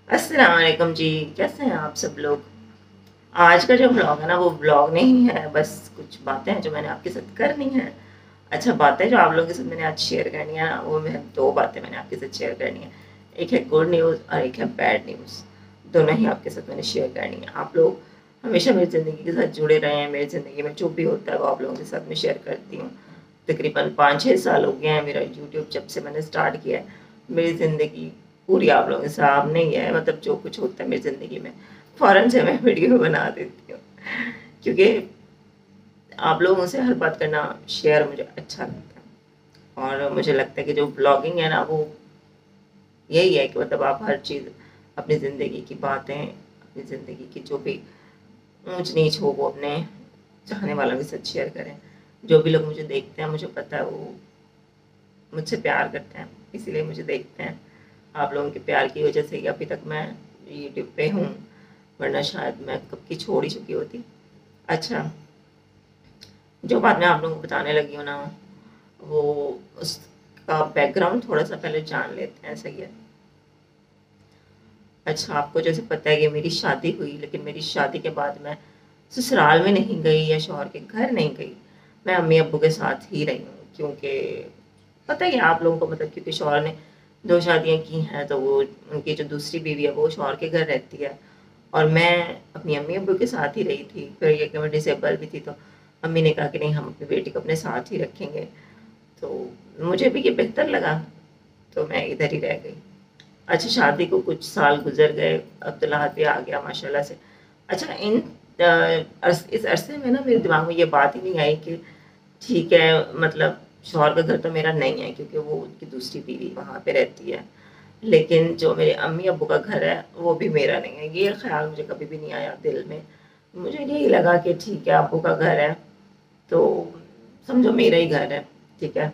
السلام علیکم جی، کیسے ہیں آپ سب لوگ؟ آج کا جو بلاگ ہے نا وہ بلاگ نہیں ہے، بس کچھ باتیں ہیں جو میں نے آپ کے ساتھ کرنی ہیں۔ اچھا، باتیں جو آپ لوگوں کے ساتھ میں نے آج شیئر کرنی ہے نا، وہ میں دو باتیں میں نے آپ کے ساتھ شیئر کرنی ہے۔ ایک ہے گڈ نیوز اور ایک ہے بیڈ نیوز، دونوں ہی آپ کے ساتھ میں نے شیئر کرنی ہے۔ آپ لوگ ہمیشہ میری زندگی کے ساتھ جڑے رہے ہیں، میری زندگی میں جو بھی ہوتا ہے وہ آپ لوگوں کے ساتھ میں شیئر کرتی ہوں۔ تقریباً 5-6 سال ہو گئے ہیں میرا یوٹیوب جب سے میں نے اسٹارٹ کیا ہے۔ میری زندگی پوری آپ لوگوں کے سامنے ہی ہے، مطلب جو کچھ ہوتا ہے میری زندگی میں فوراً سے میں ویڈیو بنا دیتی ہوں، کیونکہ آپ لوگوں سے ہر بات کرنا شیئر مجھے اچھا لگتا ہے۔ اور مجھے لگتا ہے کہ جو بلاگنگ ہے نا وہ یہی ہے کہ مطلب آپ ہر چیز، اپنی زندگی کی باتیں، اپنی زندگی کی جو بھی اونچ نیچ ہو وہ اپنے چاہنے والوں کے ساتھ شیئر کریں۔ جو بھی لوگ مجھے دیکھتے ہیں مجھے پتہ ہے وہ مجھ سے پیار کرتے ہیں، اسی لیے مجھے دیکھتے ہیں۔ آپ لوگوں کے پیار کی وجہ سے ہی ابھی تک میں یوٹیوب پہ ہوں، ورنہ شاید میں کب کی چھوڑ ہی چکی ہوتی۔ اچھا، جو بات میں آپ لوگوں کو بتانے لگی ہوں نا، وہ اس کا بیک گراؤنڈ تھوڑا سا پہلے جان لیتے ہیں، صحیح ہے؟ اچھا، آپ کو جیسے پتہ ہے کہ میری شادی ہوئی، لیکن میری شادی کے بعد میں سسرال میں نہیں گئی یا شوہر کے گھر نہیں گئی، میں امی ابو کے ساتھ ہی رہی ہوں، کیونکہ پتہ ہی ہے آپ لوگوں کو، مطلب کیونکہ شوہر نے 2 شادیاں کی ہیں تو وہ ان کی جو دوسری بیوی ہے وہ شوہر کے گھر رہتی ہے، اور میں اپنی امی ابو کے ساتھ ہی رہی تھی۔ پھر یہ کہ میں ڈسیبل بھی تھی تو امی نے کہا کہ نہیں، ہم اپنی بیٹی کو اپنے ساتھ ہی رکھیں گے، تو مجھے بھی یہ بہتر لگا، تو میں ادھر ہی رہ گئی۔ اچھا، شادی کو کچھ سال گزر گئے، عبداللہ بھی آ گیا ماشاء اللہ سے۔ اچھا، اس عرصے میں نا میرے دماغ میں یہ بات ہی نہیں آئی کہ ٹھیک ہے، مطلب شوہر کا گھر تو میرا نہیں ہے کیونکہ وہ ان کی دوسری بیوی وہاں پہ رہتی ہے، لیکن جو میرے امی ابو کا گھر ہے وہ بھی میرا نہیں ہے۔ یہ خیال مجھے کبھی بھی نہیں آیا دل میں، مجھے یہی لگا کہ ٹھیک ہے، ابو کا گھر ہے تو سمجھو میرا ہی گھر ہے، ٹھیک ہے۔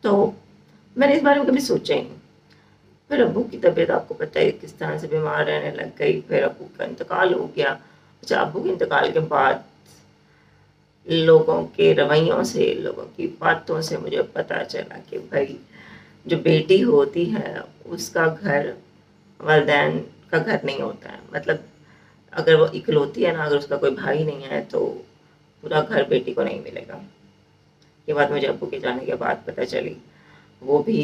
تو میں نے اس بارے میں کبھی سوچا ہی نہیں۔ پھر ابو کی طبیعت آپ کو پتہ ہے کس طرح سے بیمار رہنے لگ گئی، پھر ابو کا انتقال ہو گیا۔ اچھا، ابو کے انتقال کے بعد لوگوں کے رویوں سے، لوگوں کی باتوں سے مجھے پتہ چلا کہ بھائی جو بیٹی ہوتی ہے اس کا گھر والدین کا گھر نہیں ہوتا ہے، مطلب اگر وہ اکلوتی ہے نا، اگر اس کا کوئی بھائی نہیں ہے تو پورا گھر بیٹی کو نہیں ملے گا۔ یہ بات مجھے ابو کے جانے کے بعد پتہ چلی، وہ بھی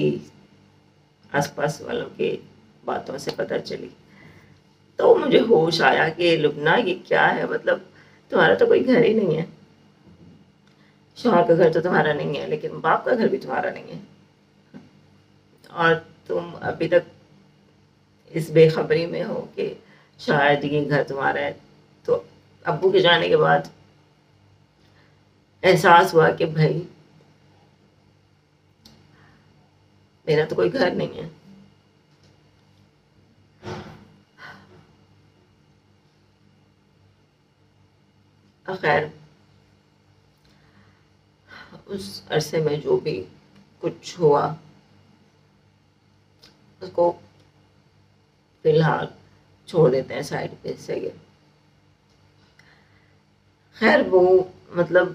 آس پاس والوں کے باتوں سے پتہ چلی، تو مجھے ہوش آیا کہ لبنہ یہ کیا ہے، مطلب تمہارا تو کوئی گھر ہی نہیں ہے، شوہر کا گھر تو تمہارا نہیں ہے لیکن باپ کا گھر بھی تمہارا نہیں ہے، اور تم ابھی تک اس بے خبری میں ہو کہ شاید یہ گھر تمہارا ہے۔ تو ابو کے جانے کے بعد احساس ہوا کہ بھائی میرا تو کوئی گھر نہیں ہے۔ خیر، اس عرصے میں جو بھی کچھ ہوا اس کو فی الحال چھوڑ دیتے ہیں سائڈ پہ، صحیح ہے۔ خیر، وہ مطلب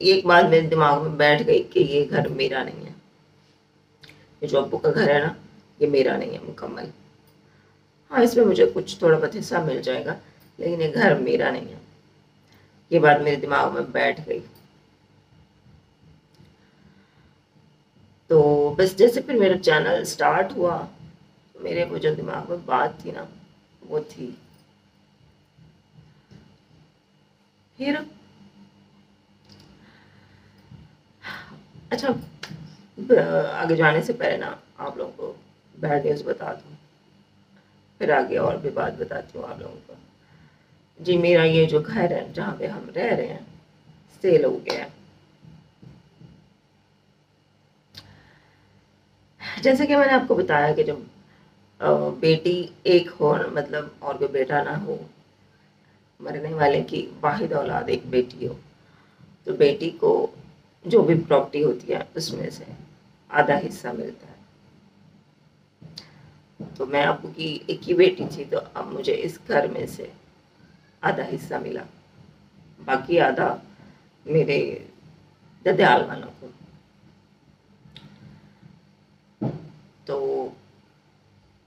ایک بات میرے دماغ میں بیٹھ گئی کہ یہ گھر میرا نہیں ہے، یہ جو ابو کا گھر ہے نا یہ میرا نہیں ہے مکمل۔ ہاں، اس میں مجھے کچھ تھوڑا بہت حصہ مل جائے گا لیکن یہ گھر میرا نہیں ہے، یہ بات میرے دماغ میں بیٹھ گئی۔ تو بس جیسے پھر میرا چینل سٹارٹ ہوا، میرے وہ جو دماغ میں بات تھی نا وہ تھی، پھر اچھا، آگے جانے سے پہلے نا آپ لوگوں کو بیڈ نیوز بتا دوں، پھر آگے اور بھی بات بتاتی ہوں آپ لوگوں کو۔ جی، میرا یہ جو گھر ہے جہاں پہ ہم رہ رہے ہیں سیل ہو گیا ہے۔ جیسے کہ میں نے آپ کو بتایا کہ جب بیٹی ایک ہو، مطلب اور کوئی بیٹا نہ ہو، مرنے والے کی واحد اولاد ایک بیٹی ہو، تو بیٹی کو جو بھی پراپرٹی ہوتی ہے اس میں سے آدھا حصہ ملتا ہے۔ تو میں ابو کی ایک ہی بیٹی تھی تو اب مجھے اس گھر میں سے آدھا حصہ ملا، باقی آدھا میرے ددیال والوں کو۔ تو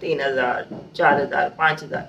3,000, 4,000, 5,000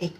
1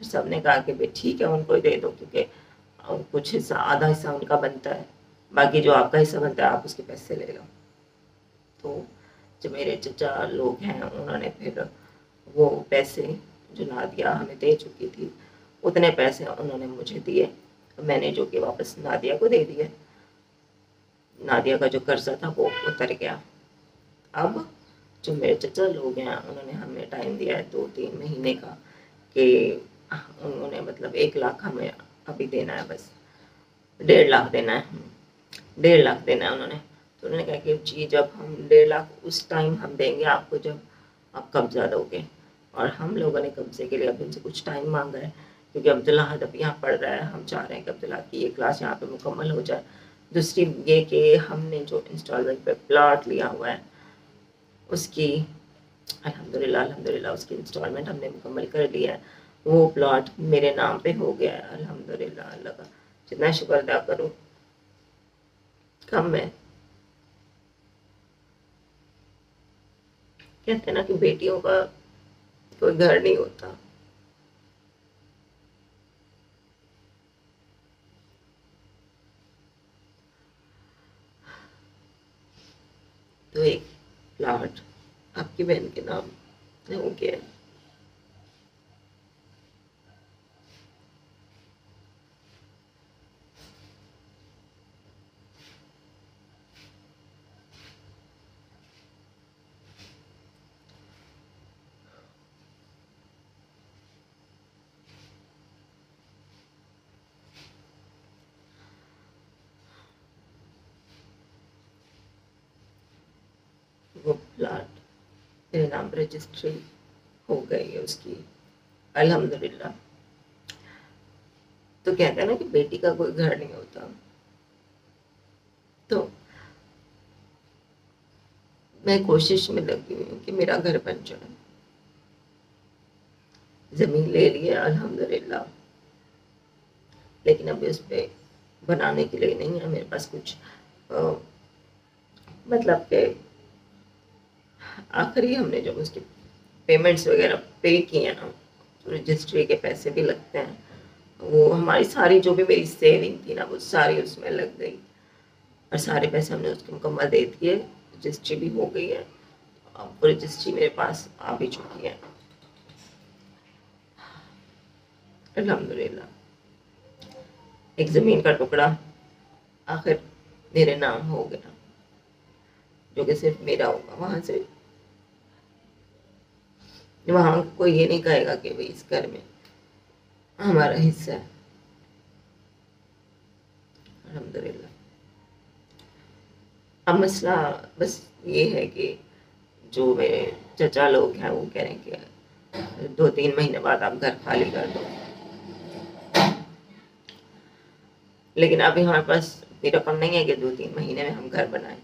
سب نے کہا کہ بھائی ٹھیک ہے ان کو ہی دے دو، کیونکہ کچھ حصہ آدھا حصہ ان کا بنتا ہے، باقی جو آپ کا حصہ بنتا ہے آپ اس کے پیسے لے لو۔ تو جو میرے چچا لوگ ہیں انہوں نے پھر وہ پیسے جو نادیہ ہمیں دے چکی تھی اتنے پیسے انہوں نے مجھے دیے، میں نے جو کہ واپس نادیہ کو دے دیے۔ نادیہ کا جو قرضہ تھا وہ اتر گیا۔ اب جو میرے چچا لوگ ہیں انہوں نے ہمیں ٹائم دیا ہے 2-3 مہینے کا، کہ انہوں نے مطلب 1 لاکھ ہمیں ابھی دینا ہے، بس 1.5 لاکھ دینا ہے، 1.5 لاکھ دینا ہے انہوں نے۔ تو انہوں نے کہا کہ جی جب ہم 1.5 لاکھ اس ٹائم ہم دیں گے آپ کو جب آپ قبضہ دو گے، اور ہم لوگوں نے قبضے کے لیے اب ان سے کچھ ٹائم مانگا ہے، کیونکہ عبداللہ اب یہاں پڑھ رہا ہے، ہم چاہ رہے ہیں کہ عبداللہ کی یہ کلاس یہاں پہ مکمل ہو جائے۔ دوسری یہ کہ ہم نے جو انسٹالمنٹ پہ پلاٹ لیا ہوا ہے اس کی الحمدللہ اس کی انسٹالمنٹ ہم نے مکمل کر لیا ہے، وہ پلاٹ میرے نام پہ ہو گیا ہے الحمدللہ۔ اللہ کا جتنا شکر ادا کروں کم ہے۔ کہتے ہیں نا کہ بیٹیوں کا کوئی گھر نہیں ہوتا، تو ایک پلاٹ آپ کی بہن کے نام ہو گیا ہے۔ وہ پلاٹ میرے نام رجسٹری ہو گئی ہے اس کی الحمدللہ۔ تو کہتے ہیں نا کہ بیٹی کا کوئی گھر نہیں ہوتا، تو میں کوشش میں لگی ہوئی ہوں کہ میرا گھر بن جائے۔ زمین لے لی ہے الحمدللہ، لیکن ابھی اس پہ بنانے کے لیے نہیں ہے میرے پاس کچھ، مطلب کہ آخری ہم نے جب اس کی پیمنٹس وغیرہ پے کی ہیں نا، رجسٹری کے پیسے بھی لگتے ہیں، وہ ہماری ساری جو بھی میری سیونگ تھی نا وہ ساری اس میں لگ گئی، اور سارے پیسے ہم نے اس کے مکمل دے دیے، رجسٹری بھی ہو گئی ہے، اب وہ رجسٹری میرے پاس آ بھی چکی ہے الحمدللہ۔ ایک زمین کا ٹکڑا آخر میرے نام ہو گیا، جو کہ صرف میرا ہوگا، وہاں کوئی یہ نہیں کہے گا کہ بھائی اس گھر میں ہمارا حصہ ہے الحمدللہ۔ اب مسئلہ بس یہ ہے کہ جو میرے چچا لوگ ہیں وہ کہہ رہے ہیں کہ 2-3 مہینے بعد آپ گھر خالی کر دو، لیکن ابھی ہمارے پاس اتنی رقم نہیں ہے کہ 2-3 مہینے میں ہم گھر بنائیں،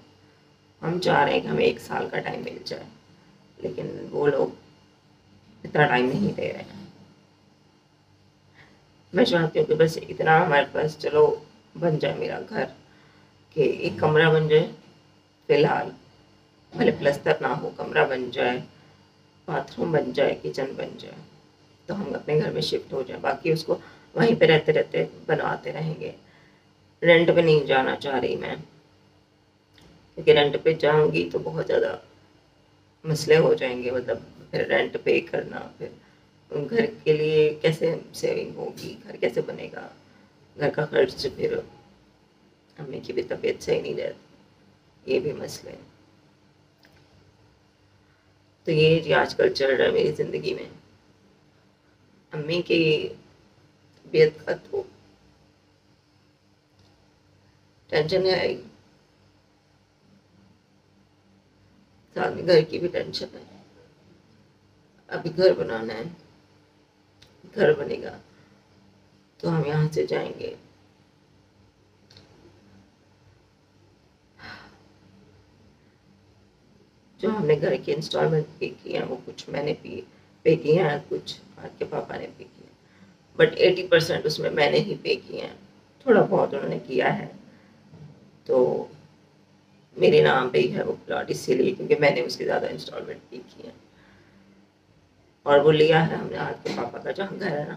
ہم چاہ رہے ہیں کہ ہمیں 1 سال کا ٹائم مل جائے، لیکن وہ لوگ اتنا ٹائم نہیں دے رہے ہیں۔ میں چاہتی ہوں کہ بس اتنا ہمارے پاس چلو بن جائے میرا گھر، کہ ایک کمرہ بن جائے فی الحال، بھلے پلستر نہ ہو، کمرہ بن جائے، باتھ روم بن جائے، کچن بن جائے، تو ہم اپنے گھر میں شفٹ ہو جائیں، باقی اس کو وہیں پہ رہتے رہتے بنواتے رہیں گے۔ رینٹ پہ نہیں جانا چاہ رہی میں، کیونکہ رینٹ پہ جاؤں گی تو بہت زیادہ مسئلے ہو جائیں گے، مطلب پھر رینٹ پے کرنا، پھر گھر کے لیے کیسے سیونگ ہوگی، گھر کیسے بنے گا، گھر کا خرچ، پھر امی کی بھی طبیعت صحیح نہیں رہتی، یہ بھی مسئلے ہیں۔ تو یہ جی آج کل چل رہا ہے میری زندگی میں، امی کی طبیعت کا تو ٹینشن ہے ہی، ساتھ میں گھر کی بھی ٹینشن ہے، ابھی گھر بنانا ہے، گھر بنے گا تو ہم یہاں سے جائیں گے۔ جو ہم نے گھر کی انسٹالمنٹ پے کی ہیں وہ کچھ میں نے پے کی ہیں، کچھ آپ کے پاپا نے پے کی ہیں، بٹ 80% اس میں نے ہی پے کی ہیں، تھوڑا بہت انہوں نے کیا ہے، تو میرے نام پہ ہی ہے وہ پلاٹ، اسی لیے کیونکہ میں نے اس کی زیادہ انسٹالمنٹ پے کی ہیں، اور وہ لیا ہے ہم نے آپ کے پاپا کا جہاں گھر ہے نا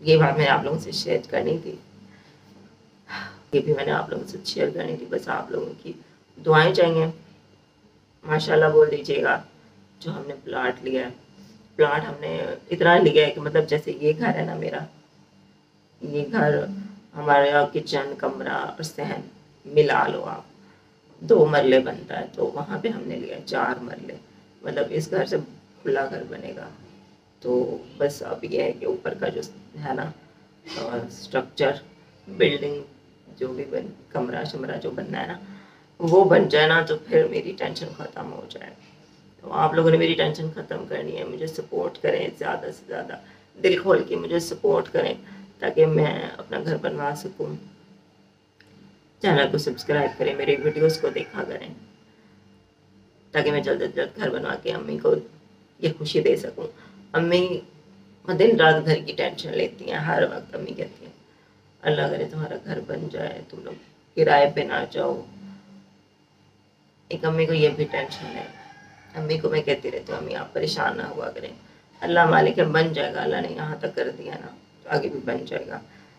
یہ بات میں نے آپ لوگوں سے شیئر کرنی تھی، یہ بھی میں نے آپ لوگوں سے شیئر کرنی تھی. بس آپ لوگوں کی دعائیں چاہیے. ماشاء اللہ بول دیجیے گا. جو ہم نے پلاٹ لیا ہے، پلاٹ ہم نے اتنا لیا ہے کہ مطلب جیسے یہ گھر ہے نا میرا، یہ گھر ہمارے یہاں کچن کمرہ اور صحن ملا لو آپ 2 مرلے بنتا ہے، تو وہاں پہ ہم نے لیا 4 مرلے. مطلب اس گھر سے کھلا گھر بنے گا. تو بس اب یہ ہے کہ اوپر کا جو ہے نا اسٹرکچر بلڈنگ جو بھی کمرہ شمرہ جو بننا ہے نا وہ بن جائے نا، تو پھر میری ٹینشن ختم ہو جائے. تو آپ لوگوں نے میری ٹینشن ختم کرنی ہے. مجھے سپورٹ کریں زیادہ سے زیادہ، دل کھول کے مجھے سپورٹ کریں تاکہ میں اپنا گھر بنوا سکوں. چینل کو سبسکرائب کریں، میرے ویڈیوز کو دیکھا کریں تاکہ میں جلد از جلد گھر بنوا کے امی کو یہ خوشی دے سکوں. امی دن رات گھر کی ٹینشن لیتی ہیں. ہر وقت امی کہتی ہیں اللہ کرے تمہارا گھر بن جائے، تم لوگ کرائے پہ نہ جاؤ. ایک امی کو یہ بھی ٹینشن ہے. امی کو میں کہتی رہتی ہوں امی آپ پریشان نہ ہوا کریں، اللہ مالک ہے بن جائے گا. اللہ نے یہاں تک کر دیا نا تو آگے بھی بن جائے گا.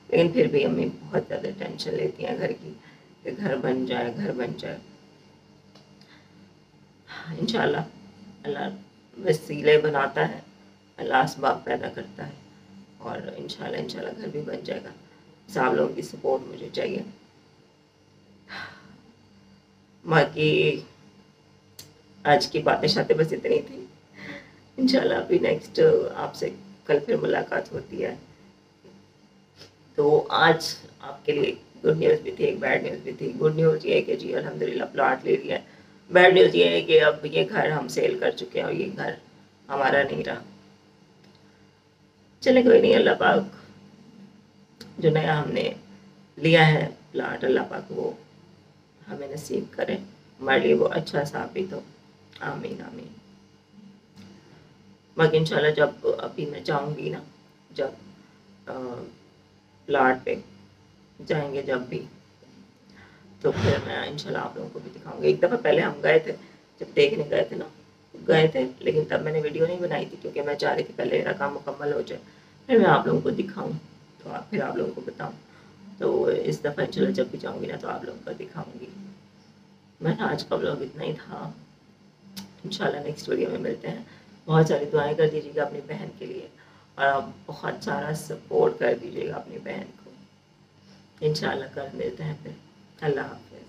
لیکن پھر بھی امی بہت زیادہ ٹینشن لیتی ہیں گھر کی کہ گھر بن جائے گھر بن جائے. انشاءاللہ اللہ وسیلے بناتا ہے، اللہ اسباب پیدا کرتا ہے، اور انشاءاللہ گھر بھی بن جائے گا. بس آپ لوگوں کی سپورٹ مجھے چاہیے. باقی آج کی باتیں شاتیں بس اتنی تھی. انشاءاللہ ابھی نیکسٹ آپ سے کل پھر ملاقات ہوتی ہے. تو آج آپ کے لیے گڈ نیوز بھی تھی، ایک بیڈ نیوز بھی تھی. گڈ نیوز یہ ہے کہ جی الحمدللہ پلاٹ لے لیا ہے. بیڈ نیوز یہ ہے کہ اب یہ گھر ہم سیل کر چکے ہیں اور یہ گھر ہمارا نہیں رہا. چلے کوئی نہیں، اللہ پاک جو نیا ہم نے لیا ہے پلاٹ اللہ پاک وہ ہمیں نصیب کرے، ہمارے لیے وہ اچھا ثابت ہو. آمین آمین. باقی انشاءاللہ جب ابھی میں جاؤں گی نا، جب پلاٹ پہ جائیں گے جب بھی، تو پھر میں انشاءاللہ آپ لوگوں کو بھی دکھاؤں گی. ایک دفعہ پہلے ہم گئے تھے، جب دیکھنے گئے تھے نا گئے تھے، لیکن تب میں نے ویڈیو نہیں بنائی تھی کیونکہ میں چاہ رہی تھی پہلے میرا کام مکمل ہو جائے پھر میں آپ لوگوں کو دکھاؤں، تو پھر آپ لوگوں کو بتاؤں. تو اس دفعہ انشاءاللہ جب بھی جاؤں گی نا تو آپ لوگوں کو دکھاؤں گی. میں آج کا ولاگ اتنا ہی تھا. انشاءاللہ نیکسٹ ویڈیو میں ملتے ہیں. بہت ساری دعائیں کر دیجیے گا اپنی بہن کے لیے، اور آپ بہت سارا سپورٹ کر دیجیے گا اپنی بہن کو. انشاءاللہ کل ملتے ہیں پھر. اللہ حافظ.